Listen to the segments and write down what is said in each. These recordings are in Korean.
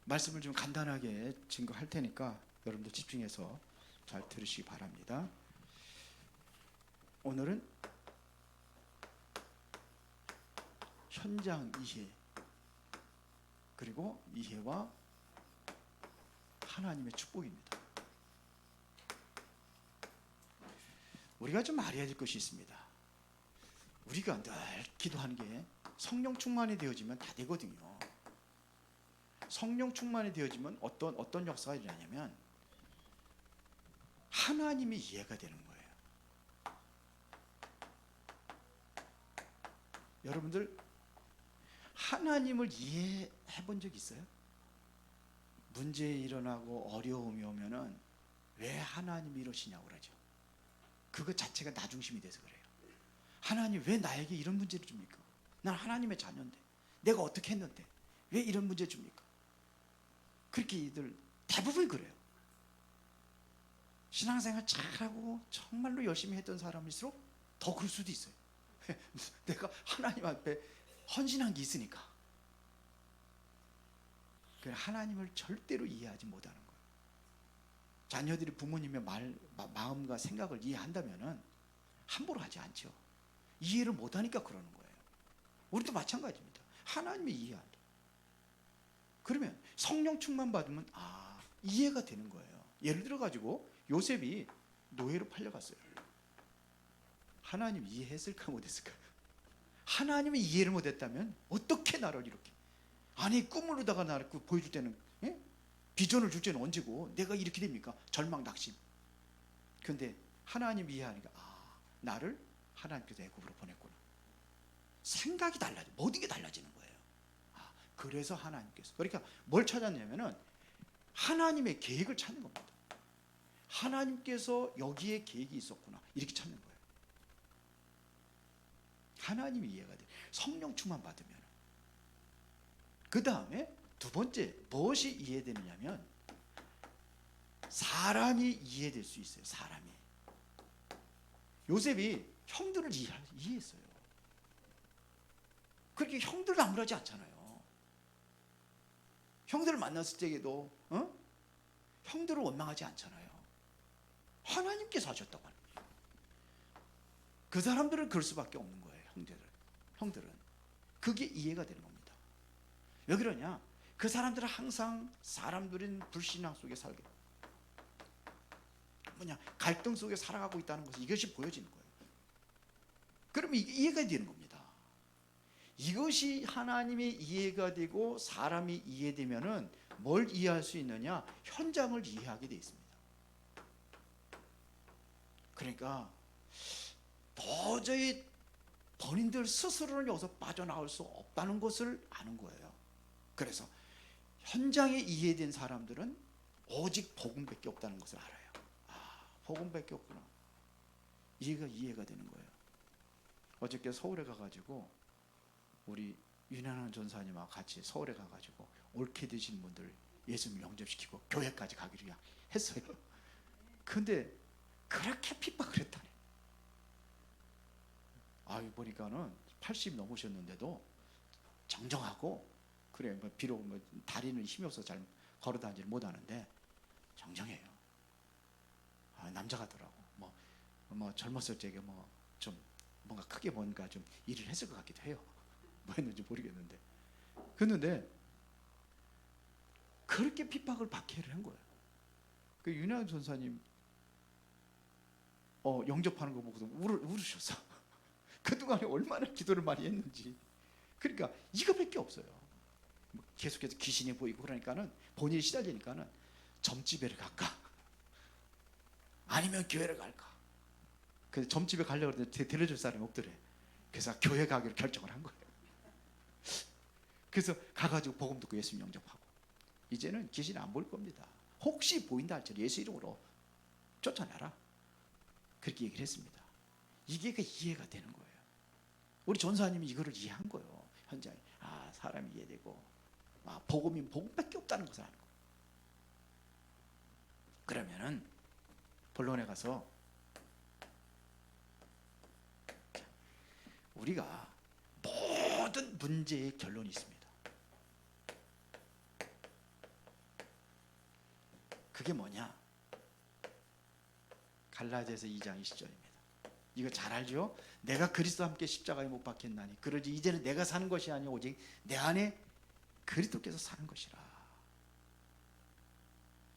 말씀을 좀 간단하게 증거할 테니까 여러분들 집중해서 잘 들으시기 바랍니다. 오늘은 현장 이해, 그리고 이해와 하나님의 축복입니다. 우리가 좀 알아야 될 것이 있습니다. 우리가 늘 기도하는 게 성령 충만이 되어지면 다 되거든요. 성령 충만이 되어지면 어떤 역사가 일어나냐면 하나님이 이해가 되는 거예요. 여러분들 하나님을 이해해 본 적 있어요? 문제 일어나고 어려움이 오면은 왜 하나님이 이러시냐고 그러죠. 그것 자체가 나 중심이 돼서 그래요. 하나님 왜 나에게 이런 문제를 줍니까? 난 하나님의 자녀인데, 내가 어떻게 했는데 왜 이런 문제 줍니까? 그렇게 이들 대부분 그래요. 신앙생활 잘하고 정말로 열심히 했던 사람일수록 더 그럴 수도 있어요. 내가 하나님 앞에 헌신한 게 있으니까. 하나님을 절대로 이해하지 못하는 거예요. 자녀들이 부모님의 마음과 생각을 이해한다면 함부로 하지 않죠. 이해를 못하니까 그러는 거예요. 우리도 마찬가지입니다. 하나님이 이해한다. 그러면 성령 충만 받으면 이해가 되는 거예요. 예를 들어 가지고 요셉이 노예로 팔려갔어요. 하나님 이해했을까 못했을까? 하나님이 이해를 못했다면 어떻게 나를 이렇게, 아니 꿈으로다가 나를 보여줄 때는, 비전을 줄 때는 언제고 내가 이렇게 됩니까? 절망 낙심. 그런데 하나님 이해하니까 나를 하나님께서 애굽으로 보냈구나. 생각이 달라져. 모든 게 달라지는 거예요. 그래서 하나님께서, 그러니까 뭘 찾았냐면은 하나님의 계획을 찾는 겁니다. 하나님께서 여기에 계획이 있었구나, 이렇게 찾는 거예요. 하나님이 이해가 돼. 성령 충만 받으면. 그 다음에 두 번째 무엇이 이해되느냐면 사람이 이해될 수 있어요. 사람이. 요셉이 형들을 이해했어요. 그렇게 형들을 나무라지 않잖아요. 형들을 만났을 때에도 형들을 원망하지 않잖아요. 하나님께서 하셨다고 하는 거예요. 그 사람들은 그럴 수밖에 없는 거예요. 형들은 그게 이해가 되는 겁니다. 왜 그러냐? 그 사람들은 항상 사람들은 불신앙 속에 살게, 갈등 속에 살아가고 있다는 것을, 이것이 보여지는 거예요. 그러면 이게 이해가 되는 겁니다. 이것이 하나님의 이해가 되고 사람이 이해되면은 뭘 이해할 수 있느냐? 현장을 이해하게 되어 있습니다. 그러니까 도저히 본인들 스스로는 여기서 빠져나올 수 없다는 것을 아는 거예요. 그래서 현장에 이해된 사람들은 오직 복음밖에 없다는 것을 알아요. 복음밖에 없구나. 이해가 되는 거예요. 어저께 서울에 가가지고 우리 윤현환 전사님하고 같이 서울에 가가지고 옳게 되신 분들 예수님 영접시키고 교회까지 가기로 했어요. 근데 그렇게 핍박을 했다니. 보니까는 80 넘으셨는데도 정정하고, 그래 비록 다리는 힘이 없어서 잘 걸어다니지를 못하는데 정정해요. 남자 같더라고. 젊었을 적에 좀 뭔가 크게 뭔가 좀 일을 했을 것 같기도 해요. 뭐 했는지 모르겠는데. 그런데 그렇게 핍박을 박해를 한 거예요. 그 윤양 전사님 영접하는 거 보고서 울으셨어. 그동안에 얼마나 기도를 많이 했는지. 그러니까 이거밖에 없어요. 계속해서 귀신이 보이고 그러니까는 본인이 시달리니까는 점집에를 갈까? 아니면 교회를 갈까? 그래서 점집에 가려고 했는데 데려줄 사람이 없더래. 그래서 교회 가기로 결정을 한 거예요. 그래서 가가지고 복음 듣고 예수님 영접하고, 이제는 귀신이 안 보일 겁니다. 혹시 보인다 할지라도 예수 이름으로 쫓아내라. 그렇게 얘기를 했습니다. 이게 이해가 되는 거예요. 우리 전사님이 이거를 이해한 거예요. 현장에 사람이 이해되고 복음이 복음밖에 없다는 것을 아는 거예요. 그러면은 본론에 가서 우리가 모든 문제의 결론이 있습니다. 그게 뭐냐? 갈라디아서 2장 20절입니다. 이거 잘 알죠? 내가 그리스도와 함께 십자가에 못 박혔나니 그러지 이제는 내가 사는 것이 아니오 오직 내 안에 그리스도께서 사는 것이라.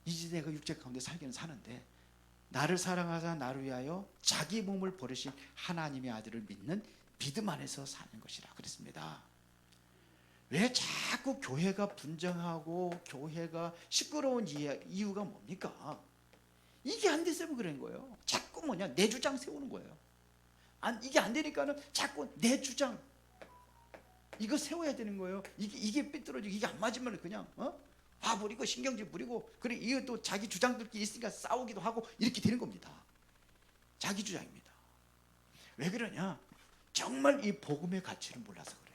이제 내가 육체 가운데 살기는 사는데 나를 사랑하사 나를 위하여 자기 몸을 버리신 하나님의 아들을 믿는 믿음 안에서 사는 것이라 그랬습니다. 왜 자꾸 교회가 분쟁하고 교회가 시끄러운 이유가 뭡니까? 이게 안 됐으면 그런 거예요. 자꾸 뭐냐 내 주장 세우는 거예요. 이게 안 되니까는 자꾸 내 주장 이거 세워야 되는 거예요. 이게 삐뚤어지고 이게 안 맞으면 그냥 화부리고 신경질 부리고 그래 이거 또 자기 주장들끼리 있으니까 싸우기도 하고 이렇게 되는 겁니다. 자기 주장입니다. 왜 그러냐? 정말 이 복음의 가치를 몰라서 그래요.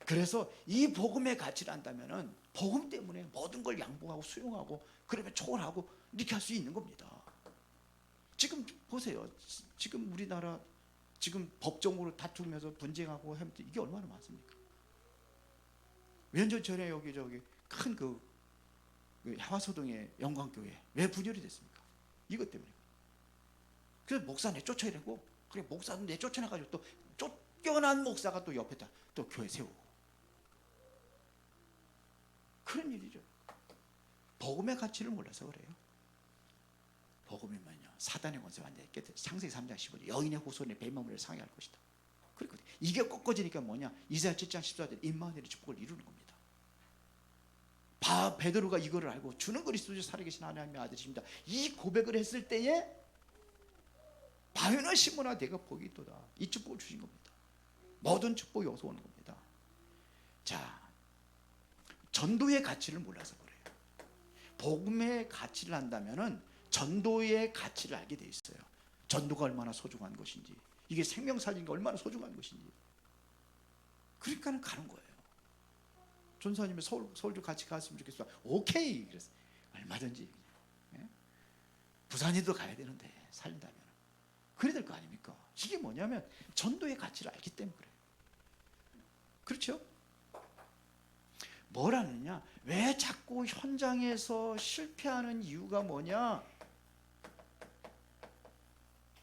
그래서 이 복음의 가치를 안다면은 복음 때문에 모든 걸 양보하고 수용하고 그러면 초월하고 이렇게 할 수 있는 겁니다. 지금 보세요. 지금 우리나라 지금 법정으로 다투면서 분쟁하고 하면 이게 얼마나 많습니까? 몇 년 전에 여기 큰 그 하와소동의 영광교회 왜 분열이 됐습니까? 이것 때문에. 그래서 목사 내쫓아내고 그래 목사도 내쫓아내가지고 또 쫓겨난 목사가 또 옆에다 또 교회 세우고 그런 일이죠. 복음의 가치를 몰라서 그래요. 복음이면요 사단의 권세 완전히 깨뜨려. 창세기 3장 15절 여인의 후손의 뱀마물을 상해할 것이다. 그렇거든요. 이게 꺾어지니까 뭐냐 이사야 7장 14절 임마누엘의 축복을 이루는 겁니다. 베드로가 이거를 알고 주는 그리스도죠 살아계신 하나님의 아들이십니다. 이 고백을 했을 때에 바요나 시몬아 내가 복이 있도다. 이 축복을 주신 겁니다. 모든 축복이 어서 오는 겁니다. 자, 전도의 가치를 몰라서 그래요. 복음의 가치를 안다면은 전도의 가치를 알게 돼 있어요. 전도가 얼마나 소중한 것인지, 이게 생명 살리는 게 얼마나 소중한 것인지. 그러니까는 가는 거예요. 전사님이 서울도 같이 갔으면 좋겠어. 오케이. 그래서 얼마든지. 예? 부산에도 가야 되는데 살린다면 그래야 될 거 아닙니까? 이게 뭐냐면 전도의 가치를 알기 때문에 그래요. 그렇죠? 뭘 하느냐? 왜 자꾸 현장에서 실패하는 이유가 뭐냐?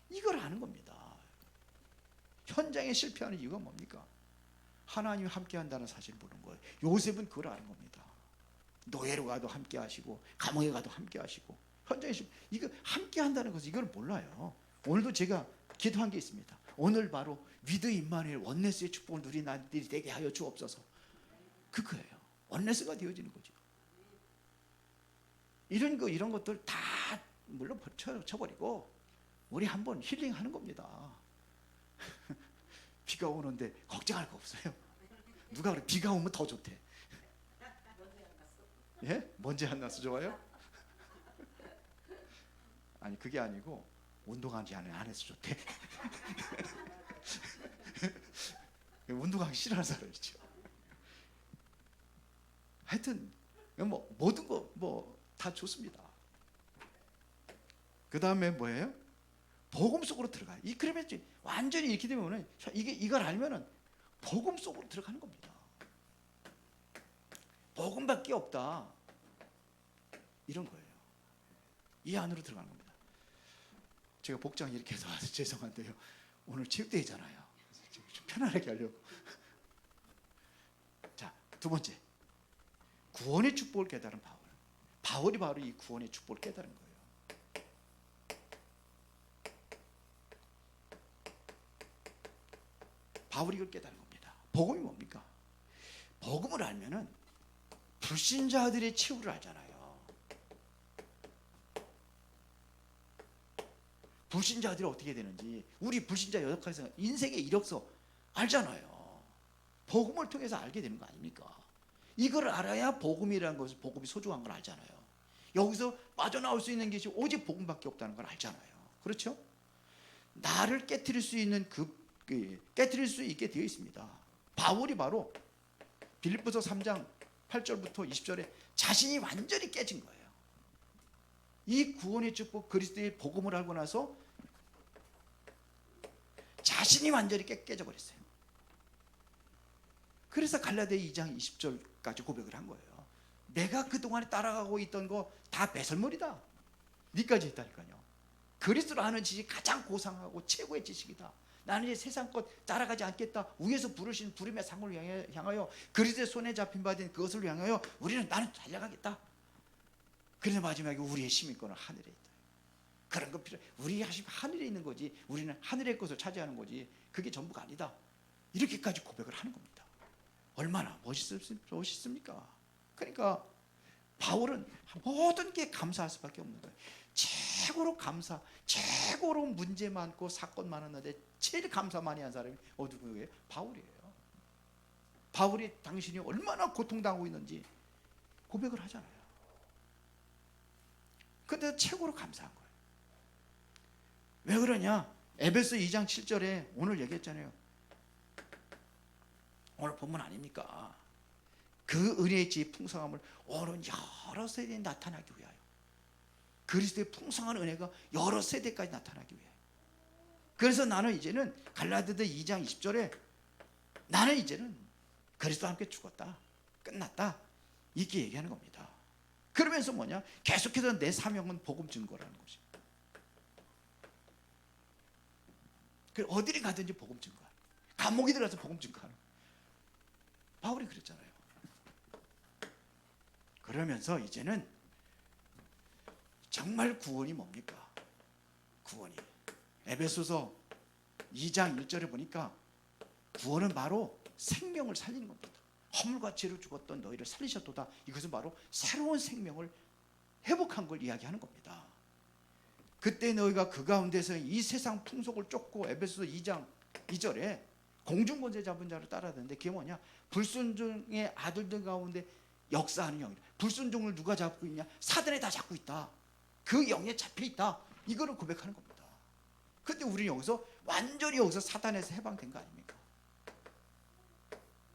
이걸 아는 겁니다. 현장에 실패하는 이유가 뭡니까? 하나님이 함께 한다는 사실을 모르는 거예요. 요셉은 그걸 아는 겁니다. 노예로 가도 함께 하시고 감옥에 가도 함께 하시고 현장에 이거 함께 한다는 것을 이걸 몰라요. 오늘도 제가 기도한 게 있습니다. 오늘 바로 위드 임마누엘 원네스의 축복을 누린 아들이 되게 하여 주옵소서. 그거예요. 원네스가 되어지는 거죠. 이런 것들 다 물론 쳐버리고 우리 한번 힐링하는 겁니다. 비가 오는데 걱정할 거 없어요. 누가 그래 비가 오면 더 좋대. 예? 먼지 안 나서 좋아요? 아니 그게 아니고 운동하지 안 해서 좋대. 운동하기 싫어하는 사람이죠. 하여튼 뭐 모든 거 뭐 다 좋습니다. 그 다음에 뭐예요? 복음 속으로 들어가요. 그러면 완전히 이렇게 되면은 이걸 알면은 복음 속으로 들어가는 겁니다. 복음밖에 없다. 이런 거예요. 이 안으로 들어가는 겁니다. 제가 복장 이렇게 해서 죄송한데요. 오늘 체육대회잖아요. 좀 편안하게 하려고. 자, 두 번째. 구원의 축복을 깨달은 바울. 바울이 바로 이 구원의 축복을 깨달은 거예요. 바울이 이걸 깨달은 겁니다. 복음이 뭡니까? 복음을 알면은 불신자들의 치유를 알잖아요. 불신자들이 어떻게 되는지 우리 불신자 여역에서 인생의 이력서 알잖아요. 복음을 통해서 알게 되는 거 아닙니까? 이걸 알아야 복음이라는 것을 복음이 소중한 걸 알잖아요. 여기서 빠져나올 수 있는 것이 오직 복음밖에 없다는 걸 알잖아요. 그렇죠? 나를 깨트릴 수 있는 깨트릴 수 있게 되어 있습니다. 바울이 바로 빌립보서 3장 8절부터 20절에 자신이 완전히 깨진 거예요. 이 구원의 축복 그리스도의 복음을 알고 나서 자신이 완전히 깨져 버렸어요. 그래서 갈라디아 2장 20절까지 고백을 한 거예요. 내가 그동안에 따라가고 있던 거 다 배설물이다. 니까지 했다니까요. 그리스도로 아는 지식이 가장 고상하고 최고의 지식이다. 나는 이제 세상 것 따라가지 않겠다. 위에서 부르신 부름의 상을 향하여 그리스도의 손에 잡힌 바 된 그것을 향하여 나는 달려가겠다. 그래서 마지막에 우리의 시민권은 하늘에 있다. 그런 거 필요. 우리 하심 하늘에 있는 거지. 우리는 하늘의 것을 차지하는 거지. 그게 전부가 아니다. 이렇게까지 고백을 하는 겁니다. 얼마나 멋있습니까? 그러니까 바울은 모든 게 감사할 수밖에 없는 거예요. 최고로 감사, 최고로 문제 많고 사건 많았는데 제일 감사 많이 한 사람이 누구예요? 바울이에요. 바울이 당신이 얼마나 고통당하고 있는지 고백을 하잖아요. 근데 최고로 감사한 거예요. 왜 그러냐? 에베소 2장 7절에 오늘 얘기했잖아요. 오늘 본문 아닙니까? 그 은혜의 지혜의 풍성함을 오는 여러 세대에 나타나기 위하여, 그리스도의 풍성한 은혜가 여러 세대까지 나타나기 위하여. 그래서 나는 이제는 갈라디아서 2장 20절에 나는 이제는 그리스도와 함께 죽었다, 끝났다, 이렇게 얘기하는 겁니다. 그러면서 뭐냐? 계속해서 내 사명은 복음 증거라는 것입니다. 어디를 가든지 복음 증거, 감옥에 들어가서 복음 증거하는. 바울이 그랬잖아요. 그러면서 이제는 정말 구원이 뭡니까? 구원이 에베소서 2장 1절에 보니까 구원은 바로 생명을 살리는 겁니다. 허물과 죄로 죽었던 너희를 살리셨도다. 이것은 바로 새로운 생명을 회복한 걸 이야기하는 겁니다. 그때 너희가 그 가운데서 이 세상 풍속을 쫓고, 에베소서 2장 2절에 공중권세 잡은 자를 따라하는데 그게 뭐냐? 불순종의 아들들 가운데 역사하는 영이다. 불순종을 누가 잡고 있냐? 사단이 다 잡고 있다. 그 영에 잡혀 있다. 이거를 고백하는 겁니다. 근데 우리는 여기서 완전히 사단에서 해방된 거 아닙니까?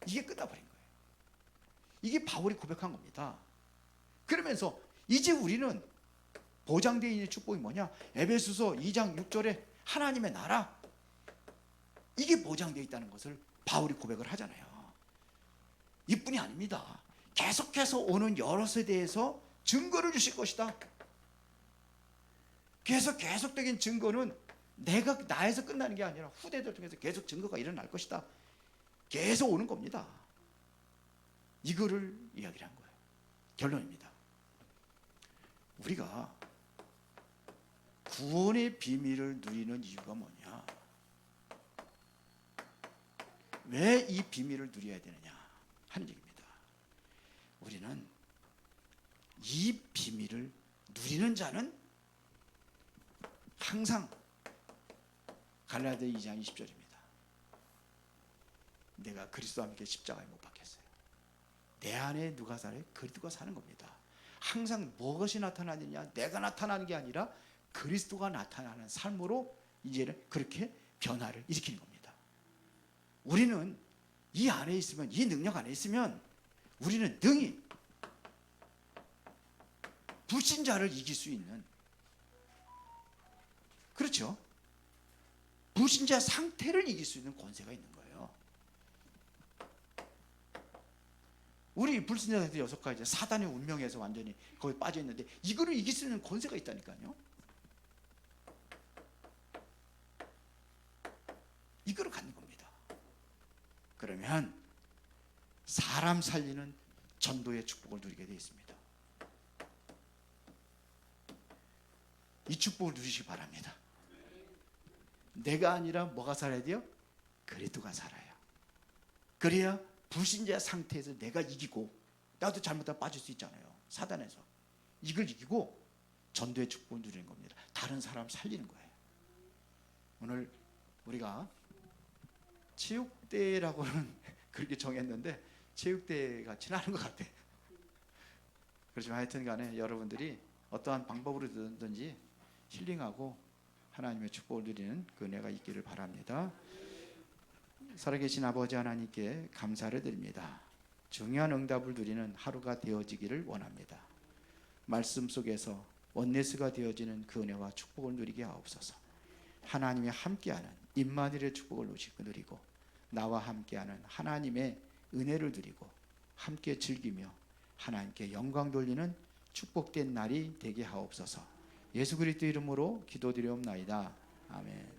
이게 끝나버린 거예요. 이게 바울이 고백한 겁니다. 그러면서 이제 우리는 보장되어 있는 축복이 뭐냐? 에베소서 2장 6절에 하나님의 나라, 이게 보장되어 있다는 것을 바울이 고백을 하잖아요. 이뿐이 아닙니다. 계속해서 오는 여러 세대에서 증거를 주실 것이다. 그래서 계속적인 증거는 나에서 끝나는 게 아니라 후대들 통해서 계속 증거가 일어날 것이다. 계속 오는 겁니다. 이거를 이야기를 한 거예요. 결론입니다. 우리가 구원의 비밀을 누리는 이유가 뭐냐? 왜 이 비밀을 누려야 되느냐 하는 얘기입니다. 우리는 이 비밀을 누리는 자는 항상 갈라디아 2장 20절입니다. 내가 그리스도와 함께 십자가에 못 박혔어요. 내 안에 누가 살아요? 그리스도가 사는 겁니다. 항상 무엇이 나타나느냐? 내가 나타나는 게 아니라 그리스도가 나타나는 삶으로 이제는 그렇게 변화를 일으키는 겁니다. 우리는 이 안에 있으면, 이 능력 안에 있으면 우리는 능히 불신자를 이길 수 있는, 그렇죠? 불신자 상태를 이길 수 있는 권세가 있는 거예요. 우리 불신자 상태 6가지, 사단의 운명에서 완전히 거기 빠져 있는데 이거를 이길 수 있는 권세가 있다니까요. 이거를 갖는 겁니다. 그러면 사람 살리는 전도의 축복을 누리게 되어 있습니다. 이 축복을 누리시기 바랍니다. 내가 아니라 뭐가 살아야 돼요? 그리스도가 살아요. 그래야 불신자 상태에서 내가 이기고, 나도 잘못하면 빠질 수 있잖아요. 사단에서. 이걸 이기고 전도의 축복을 누리는 겁니다. 다른 사람 살리는 거예요. 오늘 우리가 체육대회라고는 그렇게 정했는데 체육대회 같지는 않은 것 같아요. 그렇지만 하여튼 간에 여러분들이 어떠한 방법으로든지 힐링하고 하나님의 축복을 누리는 그 은혜가 있기를 바랍니다. 살아계신 아버지 하나님께 감사를 드립니다. 중요한 응답을 누리는 하루가 되어지기를 원합니다. 말씀 속에서 원네스가 되어지는 그 은혜와 축복을 누리게 하옵소서. 하나님이 함께하는 임마누엘의 축복을 누리고 나와 함께하는 하나님의 은혜를 누리고 함께 즐기며 하나님께 영광 돌리는 축복된 날이 되게 하옵소서. 예수 그리스도 이름으로 기도드리옵나이다. 아멘.